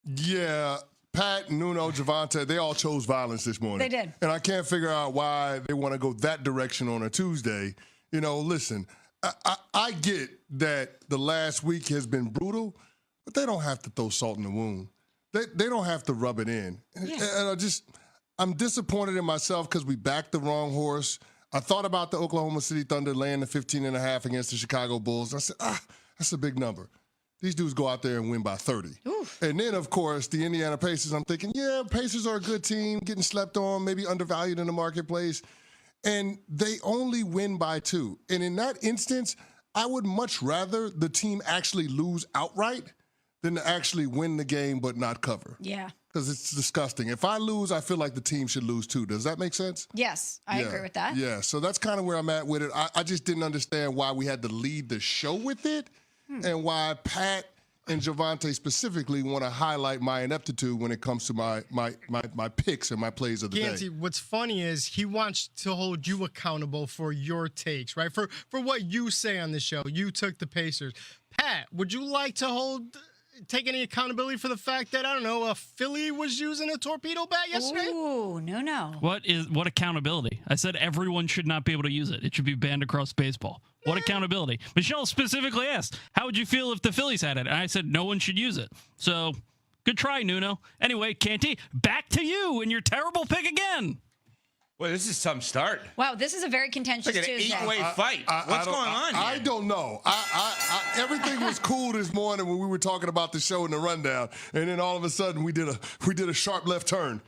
Yeah, Pat, Nuno, Javonte, they all chose violence this morning. They did. And I can't figure out why they want to go that direction on a Tuesday. Listen, I get that the last week has been brutal, but they don't have to throw salt in the wound. They don't have to rub it in. Yeah. And I'm disappointed in myself because we backed the wrong horse. I thought about the Oklahoma City Thunder laying the 15.5 against the Chicago Bulls. I said, that's a big number. These dudes go out there and win by 30. Oof. And then, of course, the Indiana Pacers, I'm thinking, yeah, Pacers are a good team, getting slept on, maybe undervalued in the marketplace. And they only win by 2. And in that instance, I would much rather the team actually lose outright than to actually win the game but not cover. Yeah. Because it's disgusting. If I lose, I feel like the team should lose too. Does that make sense? Yes, I agree with that. Yeah, so that's kind of where I'm at with it. I just didn't understand why we had to lead the show with it and why Pat and Javonte specifically want to highlight my ineptitude when it comes to my picks and my plays of the day. What's funny is he wants to hold you accountable for your takes, right? For what you say on the show. You took the Pacers. Pat, would you like to take any accountability for the fact that, I don't know, a Philly was using a torpedo bat yesterday? Ooh, no. What accountability? I said everyone should not be able to use it. It should be banned across baseball. What accountability? Michelle specifically asked, how would you feel if the Phillies had it? And I said, no one should use it. So, good try, Nuno. Anyway, Canty, back to you and your terrible pick again. Well, this is some start. Wow, this is a very contentious Like an Tuesday. 8-way fight. What's going on here? I don't know. Everything was cool this morning when we were talking about the show in the rundown, and then all of a sudden we did a sharp left turn.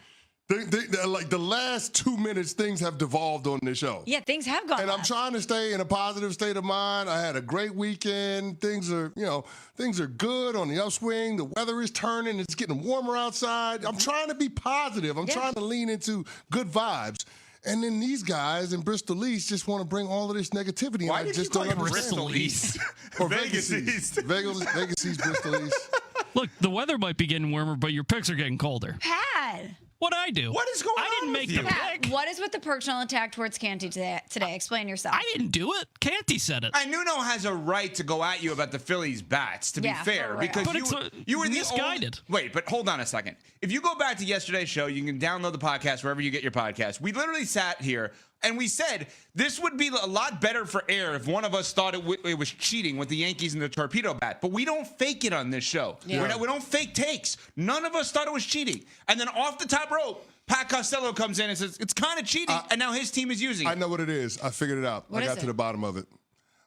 Like the last 2 minutes, things have devolved on this show. Yeah, things have gone. And I'm trying to stay in a positive state of mind. I had a great weekend. Things are good on the upswing. The weather is turning. It's getting warmer outside. I'm trying to be positive. I'm trying to lean into good vibes. And then these guys in Bristol East just want to bring all of this negativity. Why and I did just you call don't it understand. Bristol East? Or Vegas East. Vegas East, Bristol East. Look, the weather might be getting warmer, but your picks are getting colder. Pat. What'd I do? What is going on? I didn't make with the you? pick. What is with the personal attack towards Canty today? Explain yourself. I didn't do it. Canty said it. And Nuno has a right to go at you about the Phillies bats, to be fair. for real. Because But you were the misguided. Wait, but hold on a second. If you go back to yesterday's show, you can download the podcast wherever you get your podcast. We literally sat here and we said this would be a lot better for air if one of us thought it was cheating with the Yankees and the torpedo bat. But we don't fake it on this show. Yeah. We don't fake takes. None of us thought it was cheating. And then off the top rope, Pat Costello comes in and says, it's kind of cheating, and now his team is using it. I know what it is. I figured it out. I got to the bottom of it.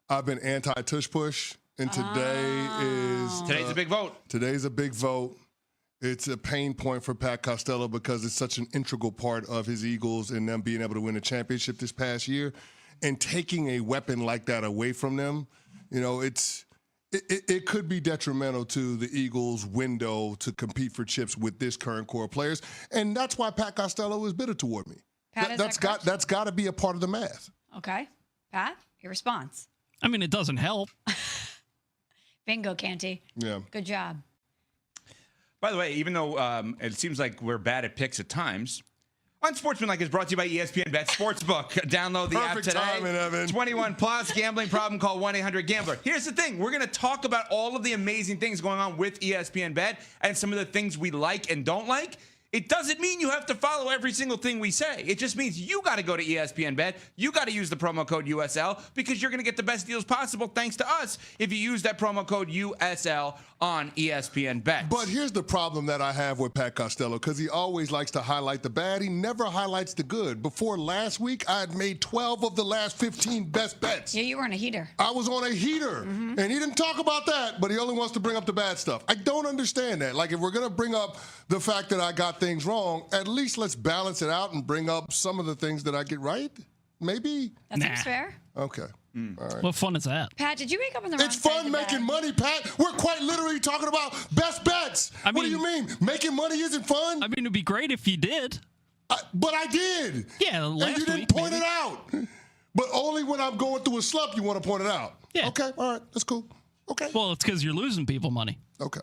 I've been anti-tush push, and Today's a big vote. Today's a big vote. It's a pain point for Pat Costello because it's such an integral part of his Eagles and them being able to win a championship this past year. And taking a weapon like that away from them, it could be detrimental to the Eagles' window to compete for chips with this current core of players. And that's why Pat Costello is bitter toward me. Pat, that's got to be a part of the math. Okay. Pat, your response. I mean, it doesn't help. Bingo, Canty. Yeah. Good job. By the way, even though it seems like we're bad at picks at times, Unsportsmanlike is brought to you by ESPN Bet Sportsbook. Download the app today. Timing, Evan. 21 plus, gambling problem, call 1-800-GAMBLER. Here's the thing. We're going to talk about all of the amazing things going on with ESPN Bet and some of the things we like and don't like. It doesn't mean you have to follow every single thing we say. It just means you got to go to ESPN Bet. You got to use the promo code USL because you're going to get the best deals possible thanks to us if you use that promo code USL on ESPN Bet. But here's the problem that I have with Pat Costello, because he always likes to highlight the bad. He never highlights the good. Before last week, I had made 12 of the last 15 best bets. Yeah, you were on a heater. I was on a heater, and he didn't talk about that, but he only wants to bring up the bad stuff. I don't understand that. Like, if we're going to bring up the fact that I got things wrong, at least let's balance it out and bring up some of the things that I get right. Maybe? That seems fair. Okay. All right. What fun is that? Pat, did you wake up in the wrong It's side of fun the making bed? money, Pat. We're quite literally talking about best bets. What do you mean? Making money isn't fun? I mean, it'd be great if you did. But I did. Yeah, last and you didn't week, point maybe. it out. But only when I'm going through a slump you want to point it out. Yeah. Okay, all right, that's cool. Okay. Well, it's because you're losing people money. Okay.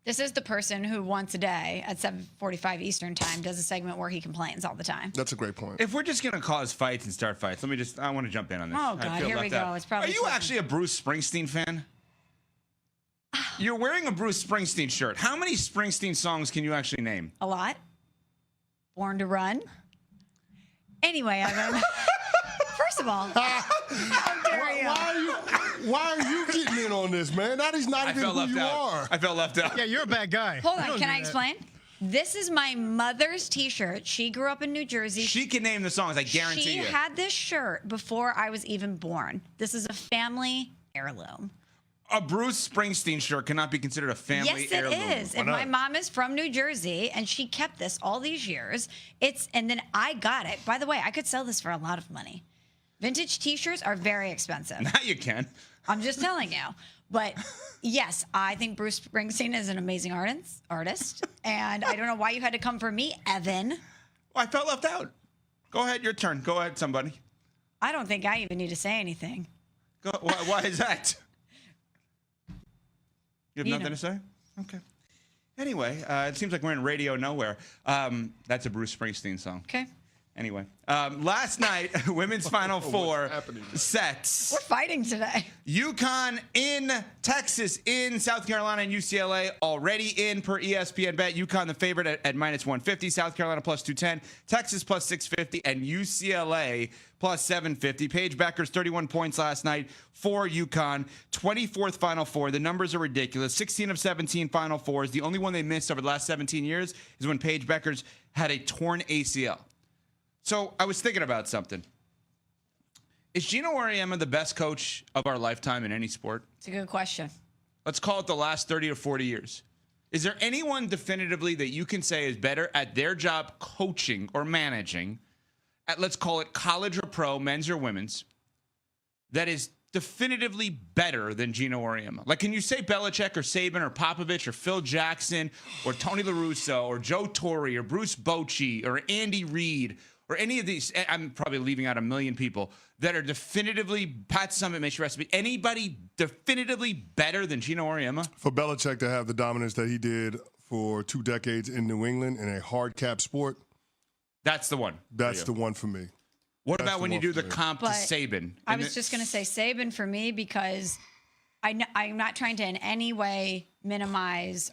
This is the person who once a day at 7:45 Eastern time does a segment where he complains all the time. That's a great point. If we're just going to cause fights and start fights, I want to jump in on this. Oh, I God, feel here we left go. out. It's probably Are you something. actually a Bruce Springsteen fan? You're wearing a Bruce Springsteen shirt. How many Springsteen songs can you actually name? A lot. Born to Run. Anyway, Evan. First of all, how dare you? Why are you getting in on this, man? That is not I even felt who left you out. are. I felt left out. Yeah, you're a bad guy. Hold You on, don't can do I that. explain? This is my mother's T-shirt. She grew up in New Jersey. She can name the songs, I guarantee She you. had this shirt before I was even born. This is a family heirloom. A Bruce Springsteen shirt cannot be considered a family Yes, heirloom. it is. And not? my mom is from New Jersey, and she kept this all these years. And then I got it. By the way, I could sell this for a lot of money. Vintage T-shirts are very expensive. Now you can. I'm just telling you. But yes, I think Bruce Springsteen is an amazing artist. And I don't know why you had to come for me, Evan. Well, I felt left out. Go ahead, your turn. Go ahead, somebody. I don't think I even need to say anything. Go. Why is that? You have You nothing know. to say? Okay. Anyway, it seems like we're in Radio Nowhere. That's a Bruce Springsteen song. Okay. Anyway, last night, women's Final Four happening? sets. We're fighting today. UConn in Texas, in South Carolina, and UCLA already in per ESPN bet. UConn the favorite at minus 150, South Carolina plus 210, Texas plus 650, and UCLA plus 750. Paige Becker's 31 points last night for UConn. 24th Final Four. The numbers are ridiculous. 16 of 17 Final Fours. The only one they missed over the last 17 years is when Paige Becker's had a torn ACL. So I was thinking about something. Is Gino Auriemma the best coach of our lifetime in any sport? It's a good question. Let's call it the last 30 or 40 years. Is there anyone definitively that you can say is better at their job coaching or managing at, let's call it college or pro, men's or women's, that is definitively better than Gino Auriemma? Like, can you say Belichick or Saban or Popovich or Phil Jackson or Tony La Russa or Joe Torre or Bruce Bochy or Andy Reid or any of these? I'm probably leaving out a million people that are definitively, Pat Summitt makes your recipe, anybody definitively better than Gino Auriemma? For Belichick to have the dominance that he did for 2 decades in New England in a hard cap sport, That's the one. that's the one for me. What That's about the when you one do for the me. comp to But Saban? I was just going to say Saban for me because I'm not trying to in any way minimize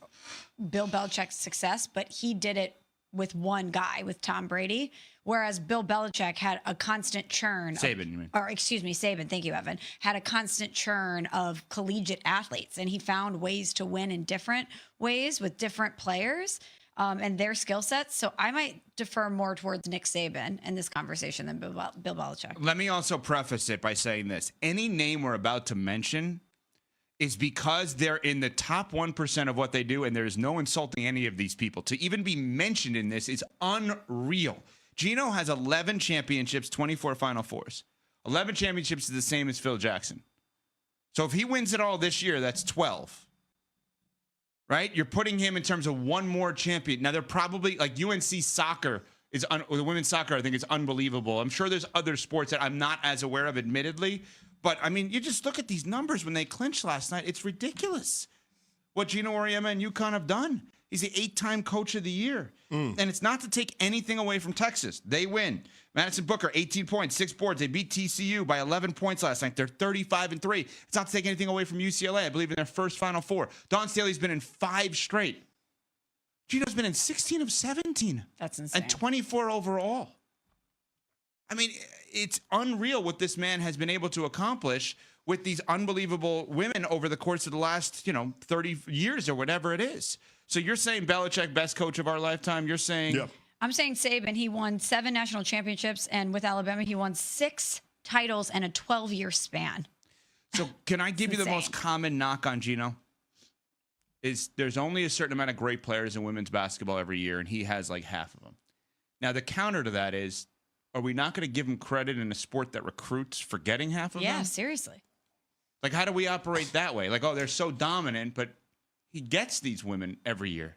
Bill Belichick's success, but he did it with one guy, with Tom Brady, whereas Bill Belichick had a constant churn. Saban, you mean? Or excuse me, Saban, thank you, Evan, had a constant churn of collegiate athletes, and he found ways to win in different ways with different players and their skill sets. So I might defer more towards Nick Saban in this conversation than Bill Belichick. Let me also preface it by saying this. Any name we're about to mention is because they're in the top 1% of what they do, and there's no insulting any of these people. To even be mentioned in this is unreal. Gino has 11 championships, 24 Final Fours. 11 championships is the same as Phil Jackson. So if he wins it all this year, that's 12. Right? You're putting him in terms of one more champion. Now, they're probably, like UNC soccer, the women's soccer, I think, is unbelievable. I'm sure there's other sports that I'm not as aware of, admittedly. But, I mean, you just look at these numbers when they clinched last night. It's ridiculous what Gino Auriemma and UConn have done. He's the 8-time coach of the year. And it's not to take anything away from Texas. They win. Madison Booker, 18 points, 6 boards. They beat TCU by 11 points last night. They're 35-3. It's not to take anything away from UCLA, I believe, in their first Final Four. Dawn Staley's been in 5 straight. Gino's been in 16 of 17. That's insane. And 24 overall. I mean, it's unreal what this man has been able to accomplish with these unbelievable women over the course of the last, 30 years or whatever it is. So you're saying Belichick, best coach of our lifetime. You're saying... Yep. I'm saying Saban, he won 7 national championships, and with Alabama, he won 6 titles in a 12-year span. So can I give you the insane. most common knock on Gino? Is there's only a certain amount of great players in women's basketball every year, and he has like half of them. Now, the counter to that is, are we not going to give him credit in a sport that recruits for getting half of them? Yeah, seriously. Like, how do we operate that way? Like, oh, they're so dominant, but he gets these women every year.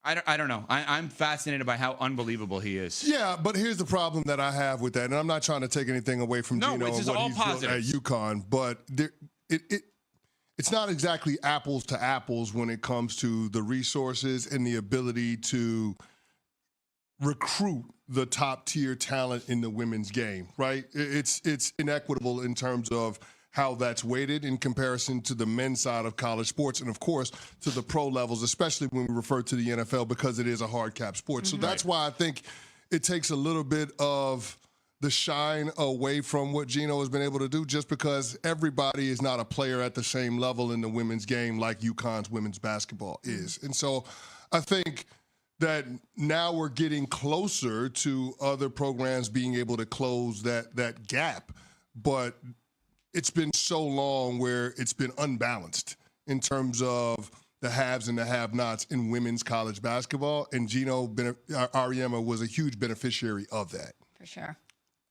I don't know. I'm fascinated by how unbelievable he is. Yeah, but here's the problem that I have with that, and I'm not trying to take anything away from No, Gino it's and just what all he's built at positives. UConn, but it's not exactly apples to apples when it comes to the resources and the ability to recruit the top tier talent in the women's game, right? It's inequitable in terms of how that's weighted in comparison to the men's side of college sports and, of course, to the pro levels, especially when we refer to the NFL because it is a hard cap sport. So that's why I think it takes a little bit of the shine away from what Gino has been able to do just because everybody is not a player at the same level in the women's game like UConn's women's basketball is. And so I think that now we're getting closer to other programs being able to close that gap. But it's been so long where it's been unbalanced in terms of the haves and the have-nots in women's college basketball, and Gino Auriemma was a huge beneficiary of that. For sure.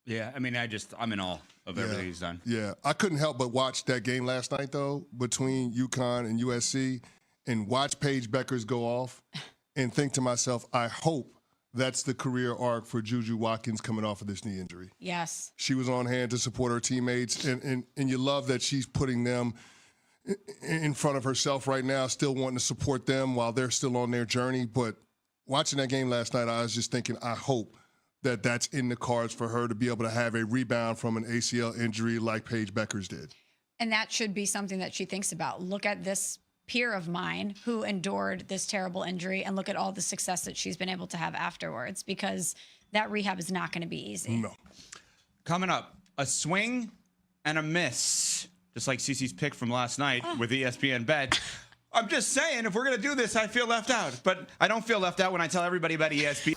Yeah, I mean, I'm in awe of everything he's done. Yeah, I couldn't help but watch that game last night, though, between UConn and USC, and watch Paige Beckers go off and think to myself, I hope that's the career arc for Juju Watkins coming off of this knee injury. Yes. She was on hand to support her teammates, and you love that she's putting them in front of herself right now, still wanting to support them while they're still on their journey. But watching that game last night, I was just thinking, I hope that that's in the cards for her to be able to have a rebound from an ACL injury like Paige Beckers did. And that should be something that she thinks about. Look at this peer of mine who endured this terrible injury and look at all the success that she's been able to have afterwards, because that rehab is not going to be easy. No. Coming up, a swing and a miss, just like Cece's pick from last night with ESPN Bet. I'm just saying, if we're going to do this, I feel left out. But I don't feel left out when I tell everybody about ESPN.